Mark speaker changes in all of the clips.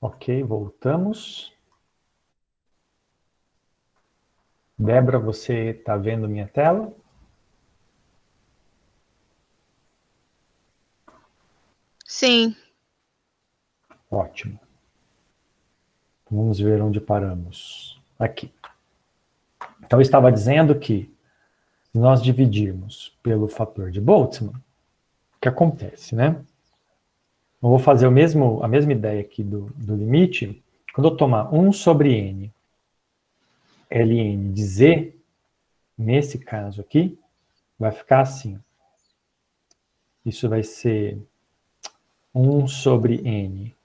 Speaker 1: Ok, voltamos. Débora, você está vendo minha tela?
Speaker 2: Sim,
Speaker 1: Ótimo. Vamos ver onde paramos. Aqui. Então, eu estava dizendo que se nós dividirmos pelo fator de Boltzmann, o que acontece, né? Eu vou fazer a mesma ideia aqui do limite. Quando eu tomar 1 sobre n, ln de z, nesse caso aqui, vai ficar assim. Isso vai ser 1 sobre n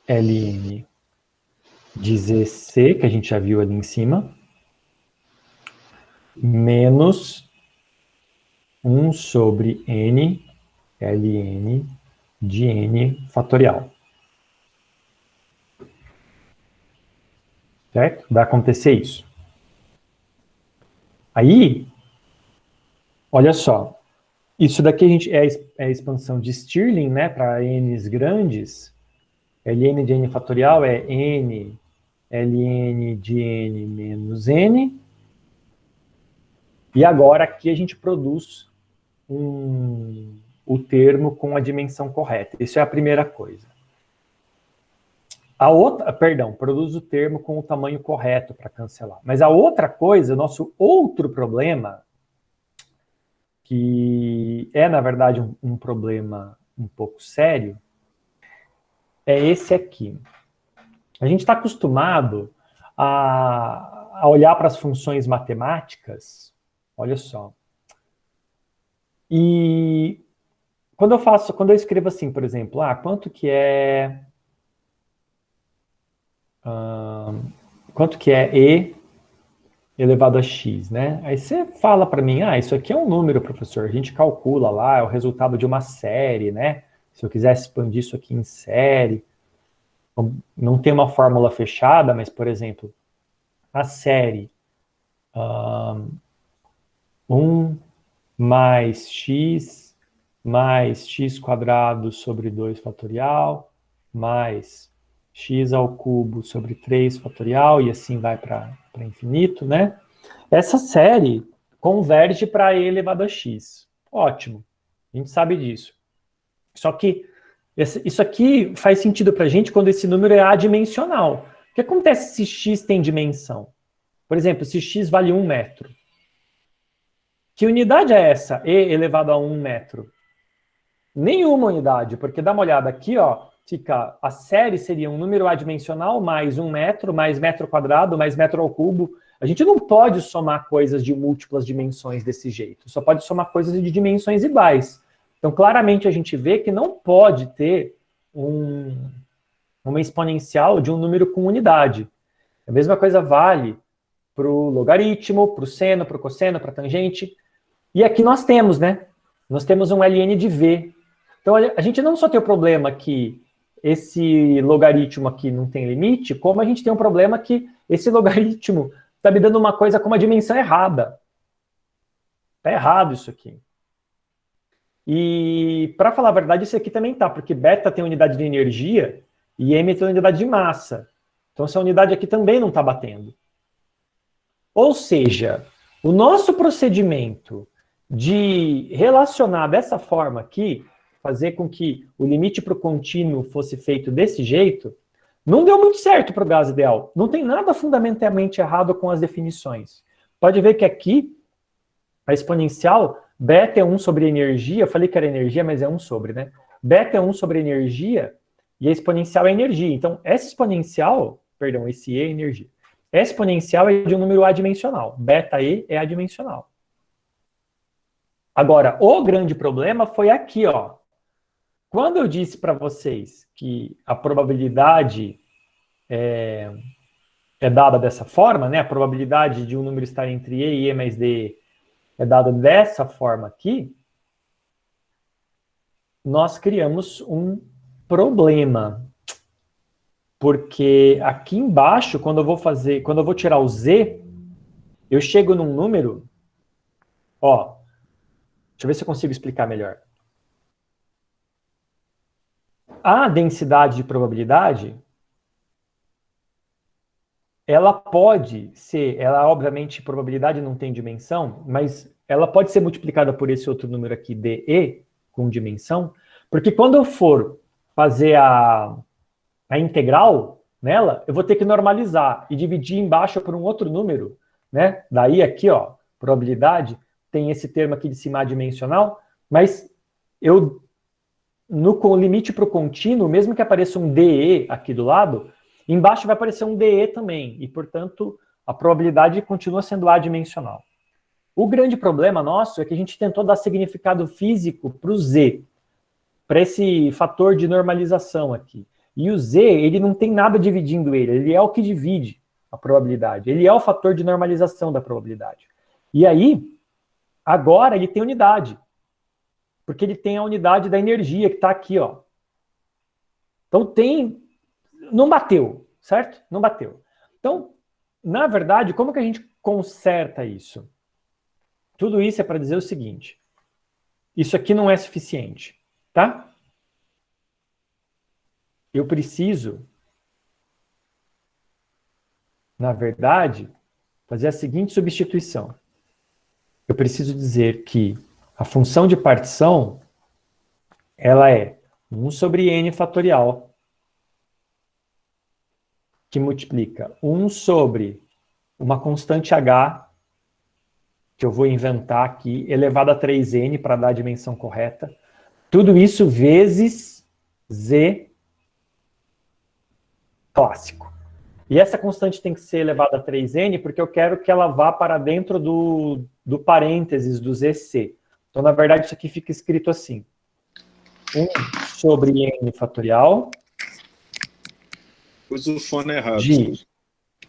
Speaker 1: ln de zc, que a gente já viu ali em cima, menos 1 sobre n ln de n fatorial. Certo? Vai acontecer isso. Aí, olha só, isso daqui é a expansão de Stirling, né, para n's grandes. Ln de n fatorial é n ln de n menos n. E agora aqui a gente produz o termo com a dimensão correta. Isso é a primeira coisa. A outra, perdão, produz o termo com o tamanho correto para cancelar. Mas a outra coisa, nosso outro problema, que é, na verdade, um problema um pouco sério, é esse aqui. A gente está acostumado a olhar para as funções matemáticas, olha só, e quando eu escrevo assim, por exemplo, quanto que é e elevado a x, né? Aí você fala para mim, isso aqui é um número, professor. A gente calcula lá, é o resultado de uma série, né? Se eu quisesse expandir isso aqui em série, não tem uma fórmula fechada, mas, por exemplo, a série 1 mais x quadrado sobre 2 fatorial, mais x ao cubo sobre 3 fatorial, e assim vai para infinito, né? Essa série converge para e elevado a x. Ótimo, a gente sabe disso. Só que isso aqui faz sentido para a gente quando esse número é adimensional. O que acontece se x tem dimensão? Por exemplo, se x vale 1 metro. Que unidade é essa? E elevado a 1 metro? Nenhuma unidade, porque dá uma olhada aqui, ó, fica, a série seria um número adimensional mais 1 metro, mais metro quadrado, mais metro ao cubo. A gente não pode somar coisas de múltiplas dimensões desse jeito, só pode somar coisas de dimensões iguais. Então, claramente, a gente vê que não pode ter uma exponencial de um número com unidade. A mesma coisa vale para o logaritmo, para o seno, para o cosseno, para a tangente. E aqui nós temos, né? Nós temos um ln de v. Então, a gente não só tem o problema que esse logaritmo aqui não tem limite, como a gente tem um problema que esse logaritmo está me dando uma coisa com uma dimensão errada. Está errado isso aqui. E, para falar a verdade, isso aqui também tá, porque beta tem unidade de energia e m tem unidade de massa. Então, essa unidade aqui também não está batendo. Ou seja, o nosso procedimento de relacionar dessa forma aqui, fazer com que o limite para o contínuo fosse feito desse jeito, não deu muito certo para o gás ideal. Não tem nada fundamentalmente errado com as definições. Pode ver que aqui, a exponencial, beta é 1 sobre energia, eu falei que era energia, mas é 1 sobre, né? Beta é 1 sobre energia e a exponencial é energia. Então, essa exponencial, perdão, esse E é energia. Exponencial é de um número adimensional. Beta E é adimensional. Agora, o grande problema foi aqui, ó. Quando eu disse para vocês que a probabilidade é dada dessa forma, né? A probabilidade de um número estar entre E e E mais D é dada dessa forma aqui, nós criamos um problema. Porque aqui embaixo, quando eu vou tirar o Z, eu chego num número, ó, deixa eu ver se eu consigo explicar melhor. a densidade de probabilidade, ela pode ser, ela obviamente, probabilidade não tem dimensão, mas ela pode ser multiplicada por esse outro número aqui, dE, com dimensão, porque quando eu for fazer a integral nela, eu vou ter que normalizar e dividir embaixo por um outro número, né? Daí aqui, ó, probabilidade, tem esse termo aqui de cima adimensional, mas eu, com o limite para o contínuo, mesmo que apareça um dE aqui do lado, embaixo vai aparecer um dE também, e, portanto, a probabilidade continua sendo adimensional. O grande problema nosso é que a gente tentou dar significado físico para o Z, para esse fator de normalização aqui. E o Z, ele não tem nada dividindo ele é o que divide a probabilidade. Ele é o fator de normalização da probabilidade. E aí, agora ele tem unidade, porque ele tem a unidade da energia que está aqui, ó. Então não bateu, certo? Não bateu. Então, na verdade, como que a gente conserta isso? Tudo isso é para dizer o seguinte: isso aqui não é suficiente, tá? Eu preciso, na verdade, fazer a seguinte substituição. Eu preciso dizer que a função de partição, ela é 1 sobre n fatorial, que multiplica 1 sobre uma constante h, que eu vou inventar aqui, elevado a 3n para dar a dimensão correta. Tudo isso vezes z clássico. E essa constante tem que ser elevada a 3n porque eu quero que ela vá para dentro do parênteses do zc. Então, na verdade, isso aqui fica escrito assim. 1 sobre n fatorial
Speaker 3: Pus o fone errado.
Speaker 1: De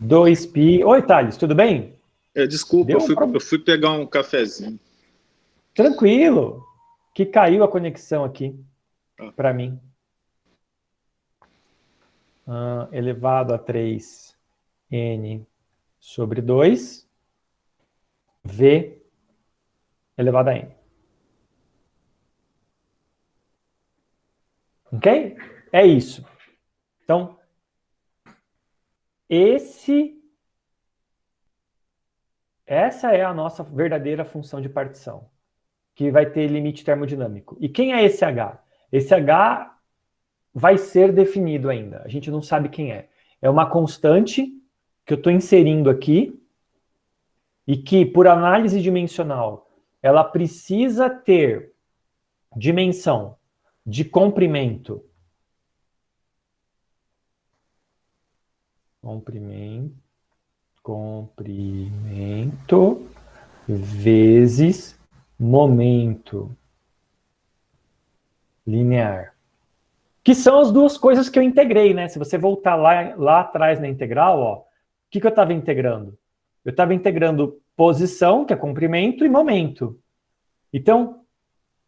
Speaker 1: 2π... Oi, Thales, tudo bem?
Speaker 3: Desculpa, eu fui pegar um cafezinho.
Speaker 1: Tranquilo, que caiu a conexão aqui para mim. Elevado a 3n sobre 2, v elevado a n. Ok? É isso. Então, essa é a nossa verdadeira função de partição, que vai ter limite termodinâmico. E quem é esse H? Esse H vai ser definido ainda. A gente não sabe quem é. É uma constante que eu estou inserindo aqui e que, por análise dimensional, ela precisa ter dimensão de comprimento. Comprimento vezes momento linear. Que são as duas coisas que eu integrei, né? Se você voltar lá atrás na integral, ó, o que eu estava integrando? Eu estava integrando posição, que é comprimento, e momento. Então,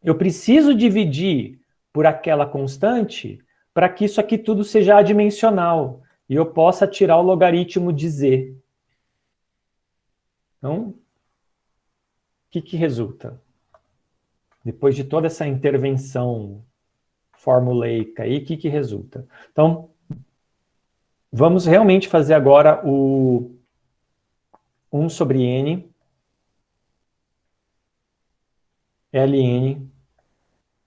Speaker 1: eu preciso dividir por aquela constante para que isso aqui tudo seja adimensional e eu possa tirar o logaritmo de z. Então, o que resulta? Depois de toda essa intervenção formulaica aí, o que resulta? Então, vamos realmente fazer agora o 1 sobre n ln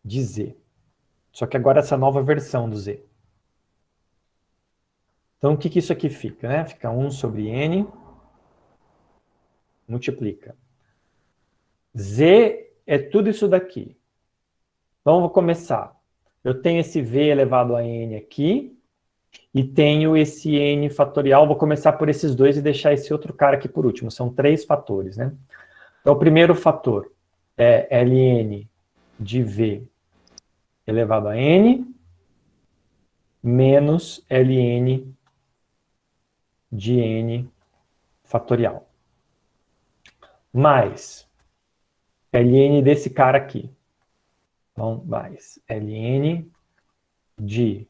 Speaker 1: de z. Só que agora essa nova versão do z. Então, o que isso aqui fica? Né? Fica 1 sobre n, multiplica. Z é tudo isso daqui. Então, vou começar. Eu tenho esse v elevado a n aqui, e tenho esse n fatorial. Vou começar por esses dois e deixar esse outro cara aqui por último. São 3 fatores, né? Então, o primeiro fator é ln de v elevado a n menos ln de n fatorial. Mais ln desse cara aqui. Então, mais ln de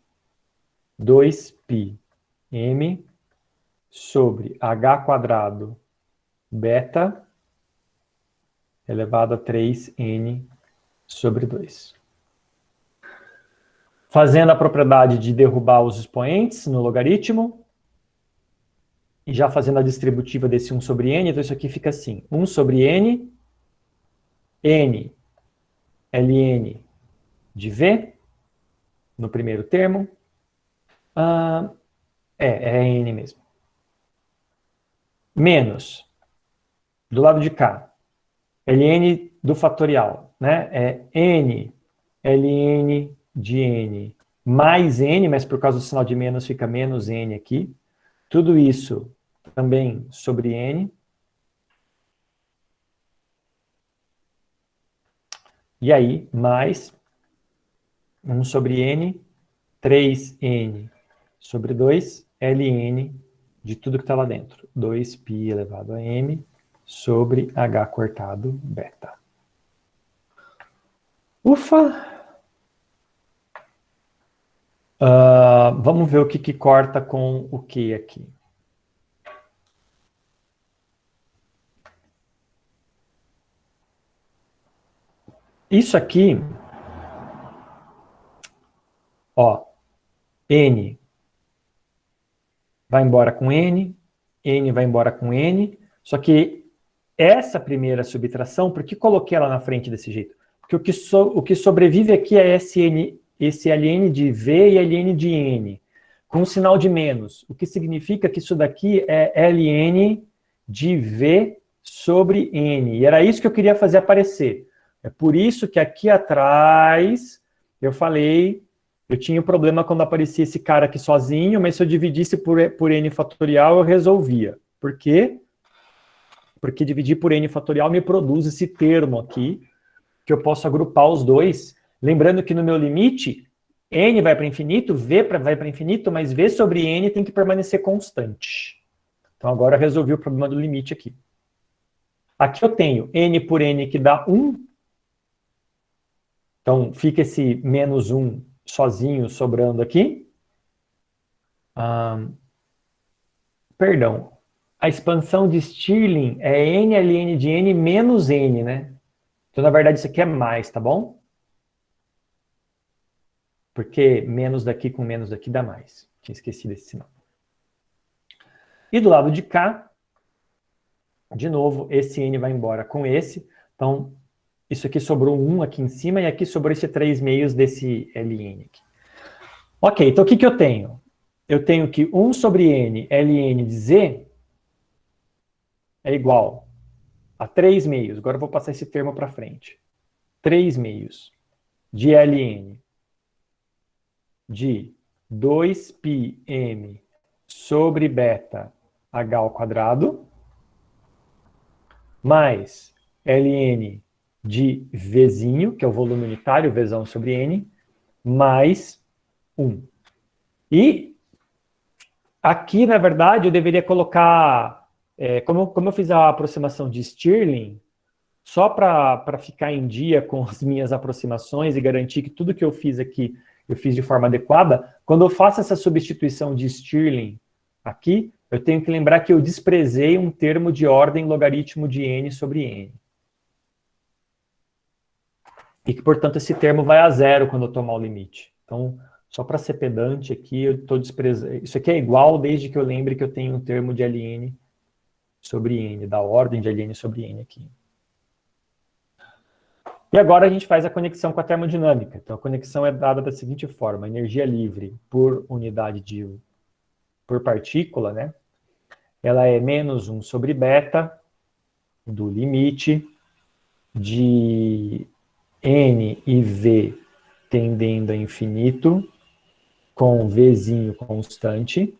Speaker 1: 2πm sobre h quadrado beta elevado a 3n sobre 2. fazendo a propriedade de derrubar os expoentes no logaritmo, e já fazendo a distributiva desse 1 sobre n, então isso aqui fica assim, 1 sobre n, n, ln de v, no primeiro termo, é n mesmo, menos, do lado de cá, ln do fatorial, né? É n ln de n mais n, mas por causa do sinal de menos fica menos n aqui. Tudo isso também sobre n. E aí, mais 1 sobre n, 3n sobre 2, ln de tudo que está lá dentro. 2π elevado a m sobre h cortado beta. Ufa! Vamos ver o que corta com o que aqui. Isso aqui, ó, n vai embora com n vai embora com n, só que essa primeira subtração, por que coloquei ela na frente desse jeito? Porque o que sobrevive aqui é esse ln de v e ln de n, com um sinal de menos, o que significa que isso daqui é ln de v sobre n, e era isso que eu queria fazer aparecer. É por isso que aqui atrás eu falei, eu tinha um problema quando aparecia esse cara aqui sozinho, mas se eu dividisse por n fatorial eu resolvia. Por quê? Porque dividir por n fatorial me produz esse termo aqui, que eu posso agrupar os dois. Lembrando que no meu limite, n vai para infinito, v vai para infinito, mas v sobre n tem que permanecer constante. Então agora eu resolvi o problema do limite aqui. Aqui eu tenho n por n que dá 1. Então fica esse menos 1 sozinho sobrando aqui. Perdão. A expansão de Stirling é n ln de n menos n, né? Então, na verdade, isso aqui é mais, tá bom? Porque menos daqui com menos daqui dá mais. Tinha esquecido esse sinal. E do lado de cá, de novo, esse n vai embora com esse. Então, isso aqui sobrou 1 aqui em cima e aqui sobrou esse 3 meios desse ln aqui. Ok, então o que eu tenho? Eu tenho que 1 sobre n ln de z é igual a 3 meios. Agora eu vou passar esse termo para frente. 3 meios de ln de 2πm sobre beta h ao quadrado mais ln de Vzinho, que é o volume unitário, Vzão sobre n, mais 1. E aqui, na verdade, eu deveria colocar, como eu fiz a aproximação de Stirling, só para ficar em dia com as minhas aproximações e garantir que tudo que eu fiz aqui, eu fiz de forma adequada, quando eu faço essa substituição de Stirling aqui, eu tenho que lembrar que eu desprezei um termo de ordem logaritmo de n sobre n. E que, portanto, esse termo vai a zero quando eu tomar o limite. Então, só para ser pedante aqui, eu estou desprezando. Isso aqui é igual desde que eu lembre que eu tenho um termo de ln sobre n, da ordem de ln sobre n aqui. E agora a gente faz a conexão com a termodinâmica. Então, a conexão é dada da seguinte forma: energia livre por unidade por partícula, né? Ela é menos 1 sobre beta do limite de n e v tendendo a infinito, com Vzinho constante,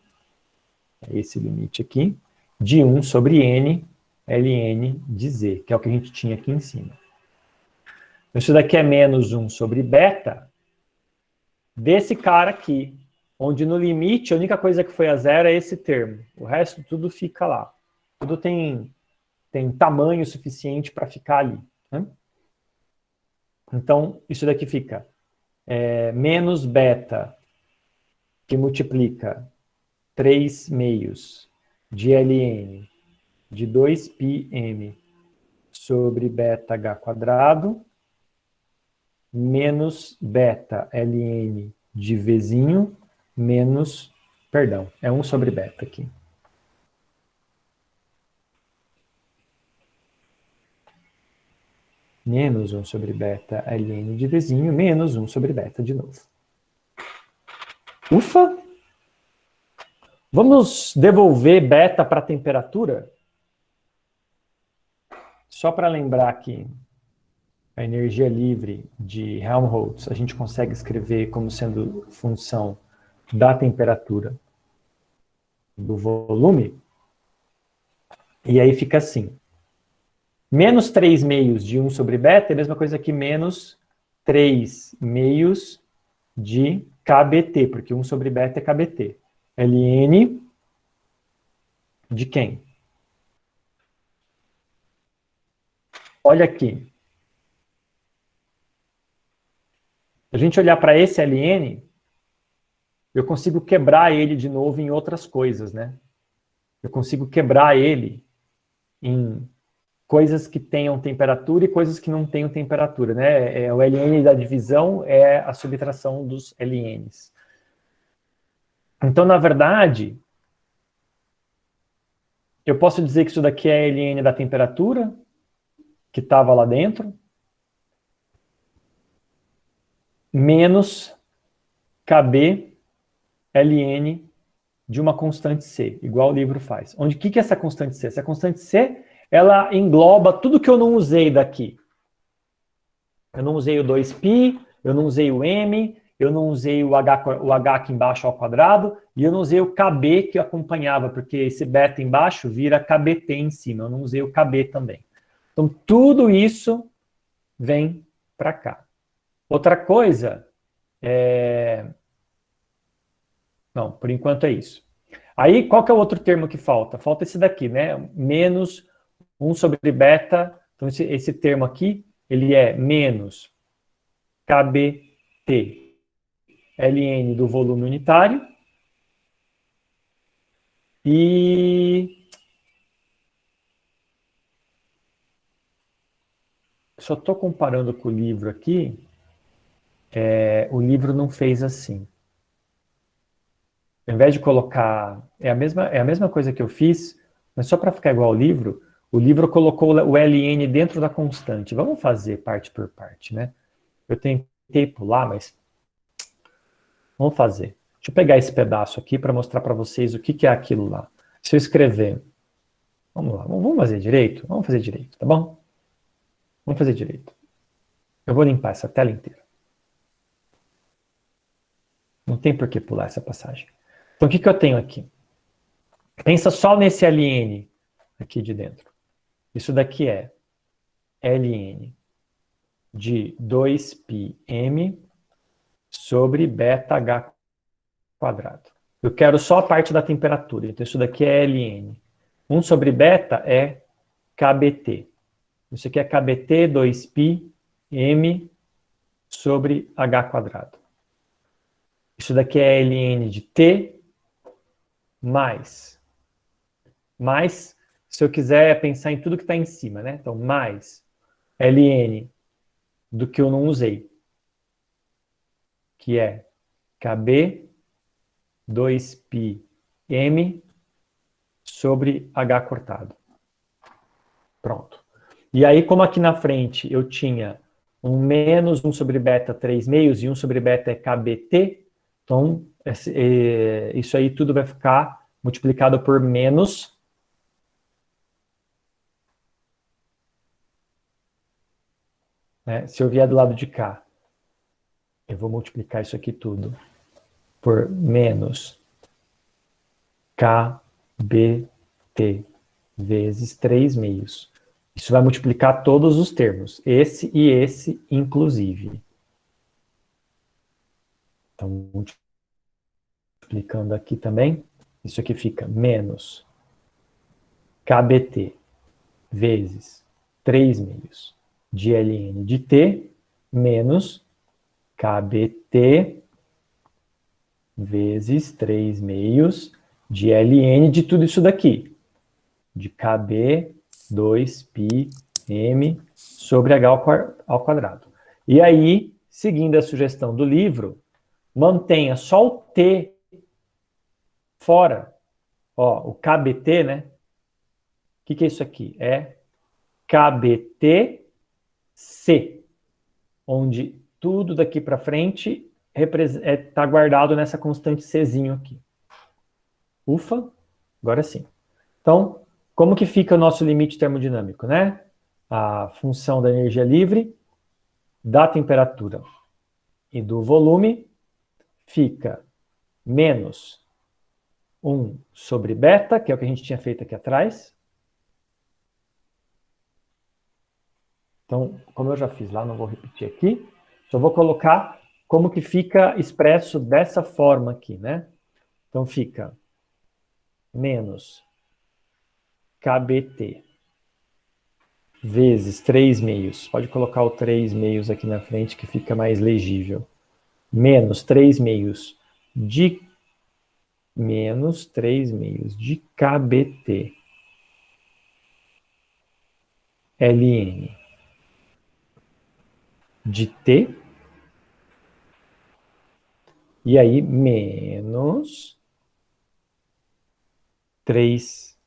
Speaker 1: esse limite aqui, de 1 sobre n, ln de z, que é o que a gente tinha aqui em cima. Isso daqui é menos 1 sobre beta desse cara aqui, onde no limite a única coisa que foi a zero é esse termo. O resto tudo fica lá. Tudo tem tamanho suficiente para ficar ali, né? Então, isso daqui fica menos beta, que multiplica 3 meios de ln de 2πm sobre beta h quadrado, menos beta ln de Vzinho menos, perdão, é 1 sobre beta aqui. Menos 1 sobre beta ln de Vzinho, menos 1 sobre beta de novo. Ufa! Vamos devolver beta para a temperatura? Só para lembrar que a energia livre de Helmholtz a gente consegue escrever como sendo função da temperatura do volume. E aí fica assim. Menos 3 meios de 1 sobre beta é a mesma coisa que menos 3 meios de KBT, porque 1 sobre beta é KBT. Ln de quem? Olha aqui. Se a gente olhar para esse Ln, eu consigo quebrar ele de novo em outras coisas, né? Eu consigo quebrar ele em coisas que tenham temperatura e coisas que não tenham temperatura, né? O Ln da divisão é a subtração dos Lns. Então, na verdade, eu posso dizer que isso daqui é Ln da temperatura, que estava lá dentro, menos KB ln de uma constante C, igual o livro faz. O que é essa constante C? Essa constante C, ela engloba tudo que eu não usei daqui. Eu não usei o 2π, eu não usei o m, eu não usei o h aqui embaixo ao quadrado, e eu não usei o kb que acompanhava, porque esse beta embaixo vira kbt em cima, eu não usei o kb também. Então, tudo isso vem para cá. Outra coisa Não, por enquanto é isso. Aí, qual que é o outro termo que falta? Falta esse daqui, né? Menos 1 sobre beta. Então, esse termo aqui, ele é menos KBT ln do volume unitário. E só estou comparando com o livro aqui. O livro não fez assim. Ao invés de colocar... É a mesma coisa que eu fiz, mas só para ficar igual ao livro, o livro colocou o ln dentro da constante. Vamos fazer parte por parte, né? Eu tentei pular, mas... Vamos fazer. Deixa eu pegar esse pedaço aqui para mostrar para vocês o que é aquilo lá. Se eu escrever... Vamos lá, vamos fazer direito? Vamos fazer direito, tá bom? Vamos fazer direito. Eu vou limpar essa tela inteira. Não tem por que pular essa passagem. Então, o que eu tenho aqui? Pensa só nesse ln aqui de dentro. Isso daqui é ln de 2πm sobre beta-h quadrado. Eu quero só a parte da temperatura. Então, isso daqui é ln. 1 sobre beta é kbt. Isso aqui é kbt 2πm sobre h quadrado. Isso daqui é ln de t mais, se eu quiser pensar em tudo que está em cima, né? Então, mais ln do que eu não usei, que é kb 2πm sobre h cortado. Pronto. E aí, como aqui na frente eu tinha um menos 1 sobre beta 3 meios e 1 sobre beta é kbt, então isso aí tudo vai ficar multiplicado por menos se eu vier do lado de cá, eu vou multiplicar isso aqui tudo por menos kbt vezes 3 meios. Isso vai multiplicar todos os termos, esse e esse inclusive. Então, multiplicando aqui também, isso aqui fica menos kbt vezes 3 meios de ln de t menos kbt vezes 3 meios de ln de tudo isso daqui, de kb 2πm sobre h ao quadrado. E aí, seguindo a sugestão do livro, mantenha só o T fora. Ó, o KBT, né? O que é isso aqui? É KBT-C, onde tudo daqui para frente está guardado nessa constante Czinho aqui. Ufa, agora sim. Então, como que fica o nosso limite termodinâmico, né? A função da energia livre, da temperatura e do volume fica menos 1 sobre beta, que é o que a gente tinha feito aqui atrás. Então, como eu já fiz lá, não vou repetir aqui. Só vou colocar como que fica expresso dessa forma aqui, né? Então, fica menos KBT vezes 3 meios. Pode colocar o 3 meios aqui na frente, que fica mais legível. Menos 3 meios de KBT ln de T, e aí menos 3.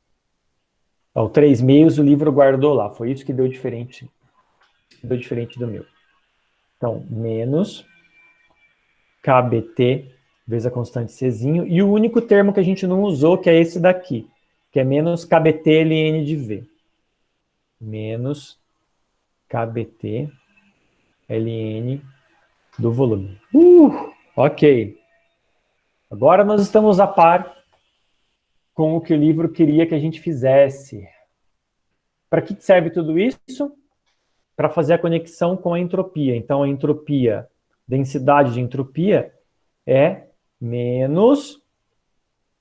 Speaker 1: O 3 meios o livro guardou lá, foi isso que deu diferente do meu. Então, menos KBT vezes a constante Czinho, e o único termo que a gente não usou, que é esse daqui, que é menos KBT ln de V. Menos KBT ln do volume. Ok. Agora nós estamos a par com o que o livro queria que a gente fizesse. Para que serve tudo isso? Para fazer a conexão com a entropia. Então, a entropia, densidade de entropia, é menos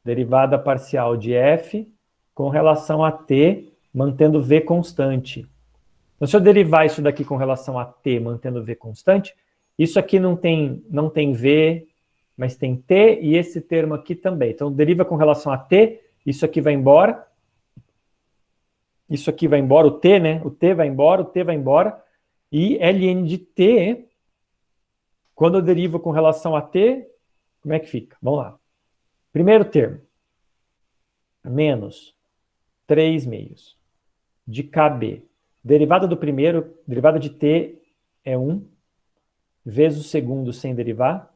Speaker 1: derivada parcial de F com relação a T, mantendo V constante. Então, se eu derivar isso daqui com relação a T, mantendo V constante, isso aqui não tem V, mas tem T, e esse termo aqui também. Então, deriva com relação a T, isso aqui vai embora, isso aqui vai embora, o T, né? O T vai embora, e ln de T, quando eu derivo com relação a T, como é que fica? Vamos lá. Primeiro termo, menos 3 meios de KB. Derivada do primeiro, derivada de T é 1, vezes o segundo sem derivar,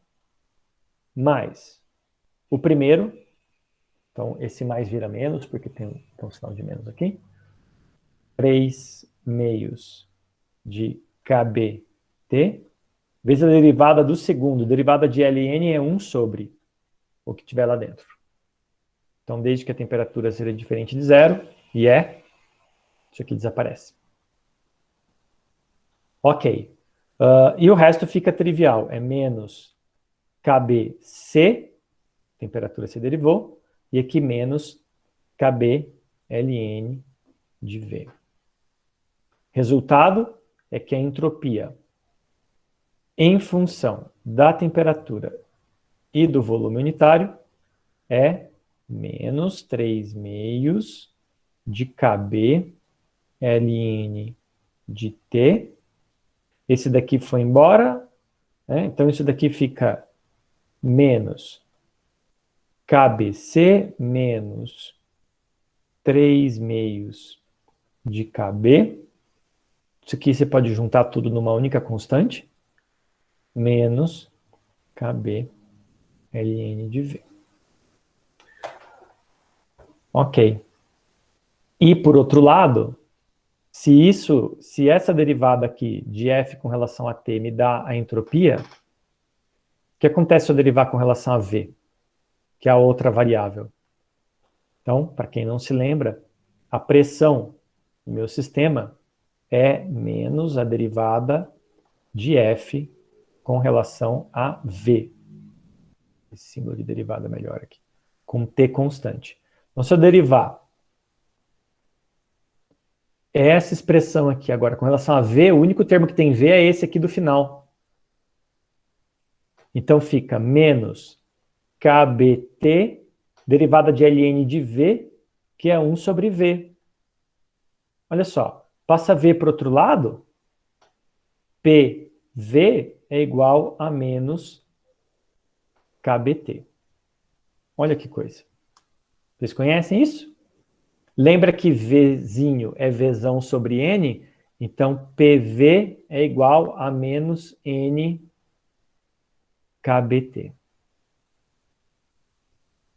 Speaker 1: mais o primeiro, então esse mais vira menos, porque tem um sinal de menos aqui, 3 meios de KBT, vezes a derivada do segundo, derivada de ln é 1 sobre o que tiver lá dentro. Então, desde que a temperatura seja diferente de zero, e isso aqui desaparece. Ok. E o resto fica trivial, é menos KBC, temperatura se derivou, e aqui menos KB ln de V. Resultado é que a entropia em função da temperatura e do volume unitário é menos 3 meios de KB ln de T. Esse daqui foi embora, né? Então isso daqui fica menos KBC menos 3 meios de KB. Isso aqui você pode juntar tudo numa única constante. Menos KB ln de V. Ok. E, por outro lado, se essa derivada aqui de F com relação a T me dá a entropia, o que acontece se eu derivar com relação a V, que é a outra variável? Então, para quem não se lembra, a pressão do meu sistema é menos a derivada de F com relação a V. Esse símbolo de derivada é melhor aqui. Com T constante. Então, se eu derivar essa expressão aqui agora com relação a V, o único termo que tem V é esse aqui do final. Então, fica menos KBT, derivada de ln de V, que é 1 sobre V. Olha só, passa V para o outro lado, PV é igual a menos kBt. Olha que coisa. Vocês conhecem isso? Lembra que Vzinho é Vzão sobre N? Então, PV é igual a menos N kBt.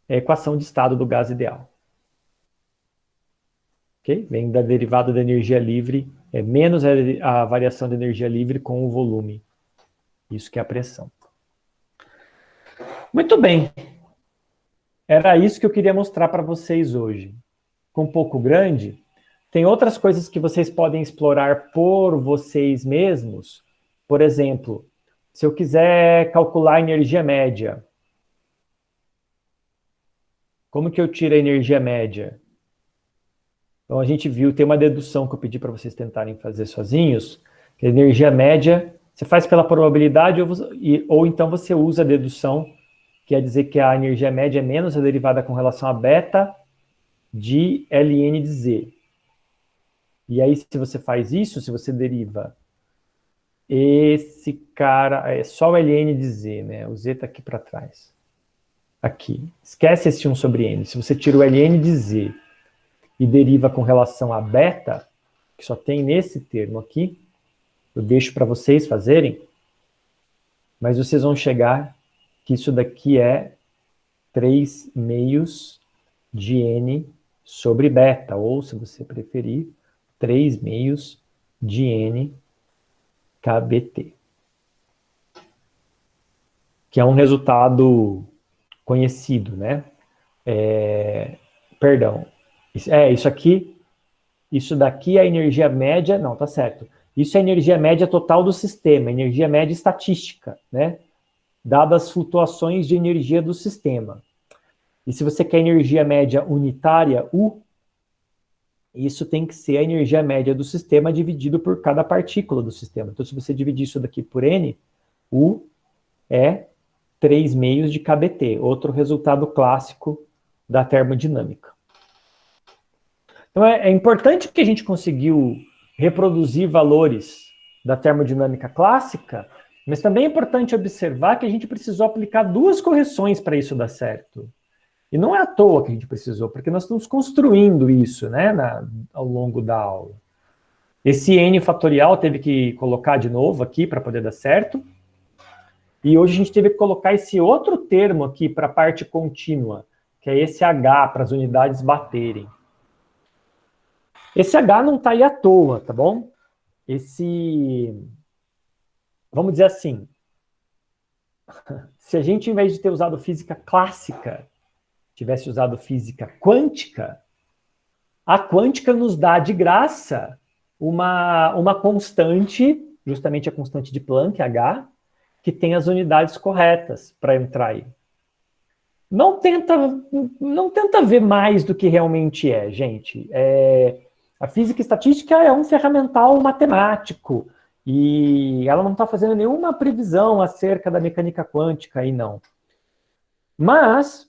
Speaker 1: É a equação de estado do gás ideal. Okay? Vem da derivada da energia livre, é menos a variação da energia livre com o volume. Isso que é a pressão. Muito bem. Era isso que eu queria mostrar para vocês hoje. Com um pouco grande, tem outras coisas que vocês podem explorar por vocês mesmos. Por exemplo, se eu quiser calcular a energia média, como que eu tiro a energia média? Então, a gente viu, tem uma dedução que eu pedi para vocês tentarem fazer sozinhos, que a energia média, você faz pela probabilidade ou então você usa a dedução, que quer dizer que a energia média é menos a derivada com relação a beta de ln de z. E aí, se você faz isso, se você deriva esse cara, é só o ln de z, né? O z está aqui para trás. Aqui. Esquece esse 1 sobre n. Se você tira o ln de z e deriva com relação a beta, que só tem nesse termo aqui, eu deixo para vocês fazerem, mas vocês vão chegar que isso daqui é 3 meios de n sobre beta, ou, se você preferir, 3 meios de n kBt. Que é um resultado conhecido, né? Perdão. Isso aqui, isso daqui é a energia média, não, tá certo. Isso é a energia média total do sistema, energia média estatística, né? Dadas as flutuações de energia do sistema. E se você quer energia média unitária, U, isso tem que ser a energia média do sistema dividido por cada partícula do sistema. Então, se você dividir isso daqui por N, U é 3 meios de kBt, outro resultado clássico da termodinâmica. Então, é importante que a gente conseguiu reproduzir valores da termodinâmica clássica, mas também é importante observar que a gente precisou aplicar 2 correções para isso dar certo. E não é à toa que a gente precisou, porque nós estamos construindo isso, né, ao longo da aula. Esse n fatorial teve que colocar de novo aqui para poder dar certo. E hoje a gente teve que colocar esse outro termo aqui para a parte contínua, que é esse H, para as unidades baterem. Esse H não está aí à toa, tá bom? Vamos dizer assim, se a gente, em vez de ter usado física clássica, tivesse usado física quântica, a quântica nos dá de graça uma constante, justamente a constante de Planck, H, que tem as unidades corretas para entrar aí. Não tenta ver mais do que realmente é, gente. A física estatística é um ferramental matemático e ela não está fazendo nenhuma previsão acerca da mecânica quântica aí, não. Mas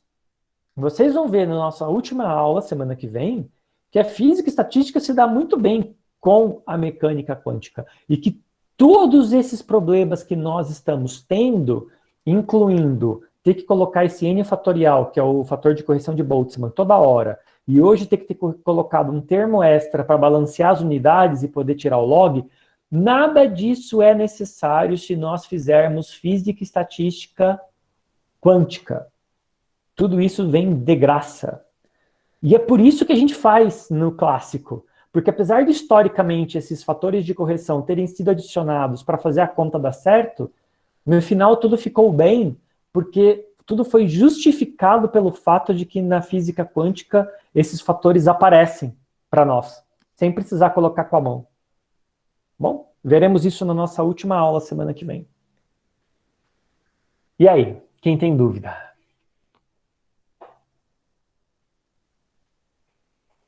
Speaker 1: vocês vão ver na nossa última aula, semana que vem, que a física estatística se dá muito bem com a mecânica quântica e que todos esses problemas que nós estamos tendo, incluindo ter que colocar esse n fatorial, que é o fator de correção de Boltzmann, toda hora, e hoje ter que ter colocado um termo extra para balancear as unidades e poder tirar o log, nada disso é necessário se nós fizermos física estatística quântica. Tudo isso vem de graça. E é por isso que a gente faz no clássico. Porque apesar de, historicamente, esses fatores de correção terem sido adicionados para fazer a conta dar certo, no final tudo ficou bem, porque tudo foi justificado pelo fato de que na física quântica esses fatores aparecem para nós, sem precisar colocar com a mão. Bom, veremos isso na nossa última aula semana que vem. E aí, quem tem dúvida?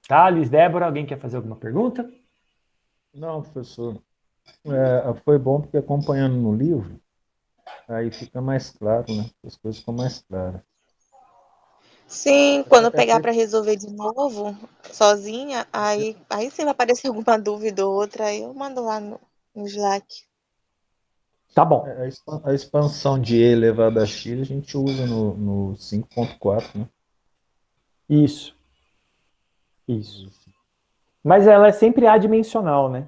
Speaker 1: Thales, Débora, alguém quer fazer alguma pergunta?
Speaker 4: Não, professor. Foi bom porque acompanhando no livro, aí fica mais claro, né? As coisas ficam mais claras.
Speaker 2: Sim, quando eu pegar para resolver de novo, sozinha, aí sim vai aparecer alguma dúvida ou outra, aí eu mando lá no Slack.
Speaker 1: Tá bom.
Speaker 4: A expansão de E elevado a X a gente usa no 5.4, né?
Speaker 1: Isso. Mas ela é sempre adimensional, né?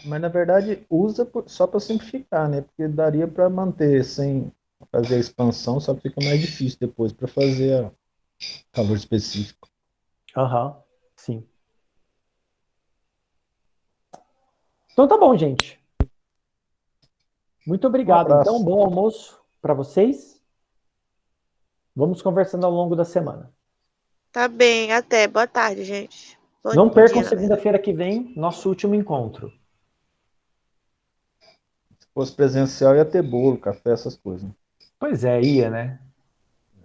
Speaker 4: Mas na verdade usa só para simplificar, né? Porque daria para manter sem fazer a expansão, só que fica mais difícil depois para fazer a calor específico.
Speaker 1: Aham, sim. Então tá bom, gente. Muito
Speaker 4: Um
Speaker 1: obrigado.
Speaker 4: abraço.
Speaker 1: Então, bom almoço para vocês. Vamos conversando ao longo da semana.
Speaker 2: Tá bem, até. Boa tarde, gente. Bom
Speaker 1: Não percam
Speaker 2: dia, na verdade.
Speaker 1: segunda-feira que vem, nosso último encontro.
Speaker 4: Se fosse presencial ia ter bolo, café, essas coisas, né?
Speaker 1: Pois é, ia, né?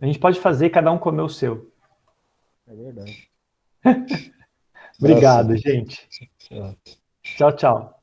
Speaker 1: A gente pode fazer, cada um comer o seu.
Speaker 4: É verdade.
Speaker 1: Obrigado,
Speaker 4: Abraço.
Speaker 1: gente.
Speaker 4: Tchau.
Speaker 1: Tchau, tchau.